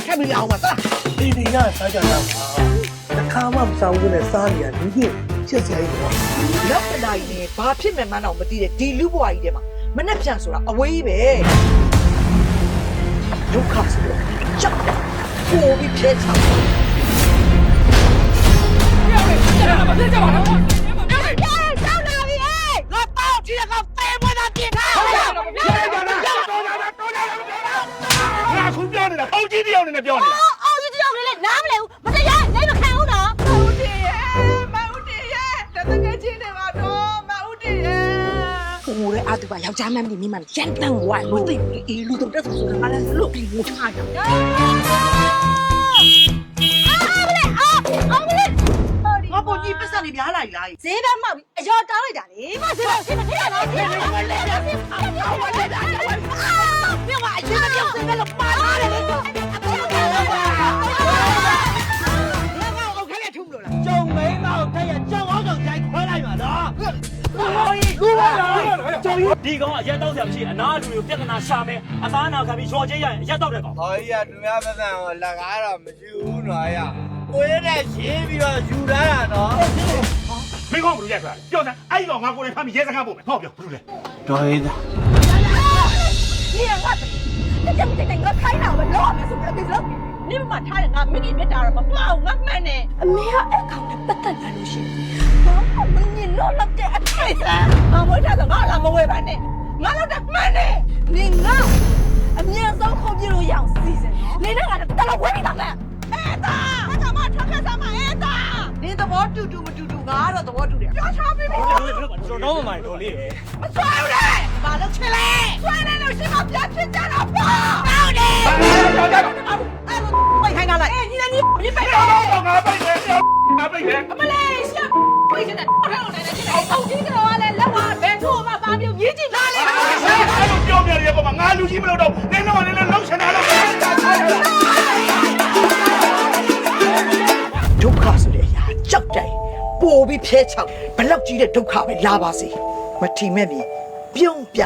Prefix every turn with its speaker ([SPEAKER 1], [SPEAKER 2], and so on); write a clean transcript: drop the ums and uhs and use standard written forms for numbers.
[SPEAKER 1] ထပ်ပြီးအောင်ပါသလားဒီကစားကြတာပါတစ်ခါမှမစားဘူးနဲ့စားနေရလူကြီးချစ်စရာကြီးပေါ့လောက်တနိုင်နေဘာဖြစ်မှန်းတော့မသိတဲ့ဒီလူဘွားကြီးထဲမှာမနှက်ဖြန့်ဆိုတာအဝေးပဲဒုက္ခဆိုတော့ကြောက်တယ်ပိုပြီးဖြဲချောင်း
[SPEAKER 2] 叫他们，别叫我了！
[SPEAKER 3] 上哪里？
[SPEAKER 1] 我报警了，我飞我的地盘！
[SPEAKER 2] 拿出标的了，好几条的那标的。
[SPEAKER 3] အော်ဒီတယောက်လေးနားမလဲဘူးမတရားလိမ့်မခံဘူးနော်
[SPEAKER 4] မဦးတည်ရဲ့တတကယ်ချင်းနေပါတော့မဦးတည်ရဲ့
[SPEAKER 1] ကိုရဲအတူပါယောက်ျားမန်းဒီမိမရန်တန်ဝိုင်းမသိအေးလူတော့တက်ဆိုတော့ငါလည်းလွတ်ပြီးငိုထားတယ် ငါပုံကြီးပတ်စံနေပြားလာလား
[SPEAKER 3] ဈေးဘက်မှောက်ပြီးအယောတောင်းလိုက်တာလေမဈေးဘက်ဈေးမထည့်ရတော့ဈေးဘက်မလဲတော့မြမအရင်ကပြောဈေးဘက်လို့ပါလာတယ်လေတော့
[SPEAKER 5] ကျုံမိန်းမကိုထက်ရကြောက်အောင်ကြောင့်ကြိုက်ခွဲလိုက်ပါတော့
[SPEAKER 1] လူပါလား
[SPEAKER 5] ကျုံဒီကောင်အရက်တော့ဆရာမရှိအနာလူတွေကိုပြဿနာရှာမယ်အသားနာခံပြီးရော်ချင်းရရင်အရက်တော့တဲ့ကောင်
[SPEAKER 6] ဟောကြီးကသူများပတ်စံကိုလက်ကားတော့မရှိဘူးနော်ရကိုရတဲ့ရေးပြီးတော့ယူလာတာနော်
[SPEAKER 2] 没光不如验出来，要咱挨个俺过来，他们也是看不没，好不不是嘞。
[SPEAKER 6] တော်ရည်သား
[SPEAKER 3] 你让我这这这个开脑了老没什么没了你们他人啊没给别打了嘛不好我买呢没有爱搞的不得了路线我们你弄了这太惨我这个俺们会办呢俺老得买呢你俺面上好比如样子你那俺得了我你当了哎大他干嘛穿看什么哎大
[SPEAKER 1] နင်းသဘောတူတူမတူတူငါကတော့သဘောတူတယ်
[SPEAKER 3] 要差别没
[SPEAKER 5] ကျွန်တော်တော့မှတော်လေး
[SPEAKER 3] 我抓住嘞马上起来抓来了是把别去家了跑跑嘞哎我开干了哎你背
[SPEAKER 2] 俺背的，俺背的。
[SPEAKER 3] မလေးရှက်ဝိတ်တဲ့ထောက်နေတယ်ဒီအောက်ကြီးကတော့လည်းလက်ဝါဘယ်ထို့မှပါမျိုးရေးကြည့်လာလေ
[SPEAKER 2] 俺都表面的，我嘛，俺路西没有到，那老钱拿了。
[SPEAKER 1] ဒုက္ခဆိုတဲ့အရာကြောက်တယ်ပိုပြီးဖြဲချောင်းဘလောက်ကြီးတဲ့ဒုက္ခပဲလာပါစေမထီမဲ့မြင်ပြုံးပြ